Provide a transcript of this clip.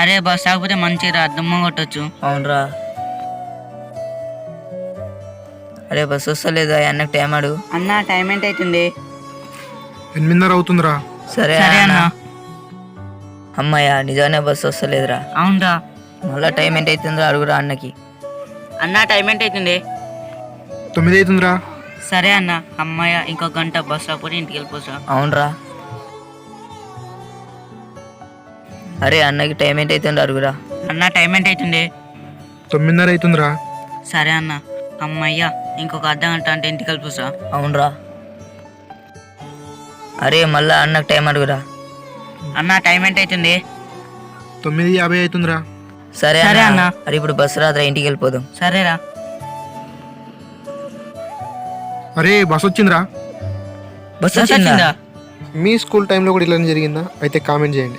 అరే బస్ ఆగిపోతే మంచిగా దుమ్మ కొట్టచ్చు. అవునరా. అరే బస్సు వస్తలేదా అన్నకు టైం అడుగు. అన్న టైం ఎంత అవుతుంది? 8:30 అవుతుందిరా. సరే సరే అన్న. అమ్మయ్య నిజానే బస్సు వస్తలేదురా. అవునరా. మళ్ళా టైం ఎంత అవుతుందో అడుగురా అన్నకి. అన్న టైం ఎంత అవుతుంది? 9 అవుతుందిరా. సరే అన్న. అమ్మాయ ఇంకో గంట బస్ ఆగిపోతే ఇంటికి వెళ్ళిపోతా. అవునరా. అరే అన్నకి టైం ఎంత అవుతుందో అడుగురా. అన్న టైం ఎంత అవుతుంది? 9:30 అవుతుందిరా. సరే అన్న. అమ్మయ్య ఇంకొక అర్ధ గంట అంటే ఇంటికి వెళ్ళిపోతా. అవునరా. అరే మళ్ళా అన్నకు టైం అడుగురా. అన్న టైం ఎంత అవుతుంది? 9:50 అవుతుందిరా. సరే సరే అన్న. అన్న. అరే ఇప్పుడు బస్సు రాత్రా ఇంటికి వెళ్ళిపోదాం. సరేరా. అరే బస్ వచ్చిందిరా. బస్సు వచ్చిందా? మీ స్కూల్ టైంలో కూడా ఇలానే జరిగిందా? అయితే కామెంట్ చేయండి.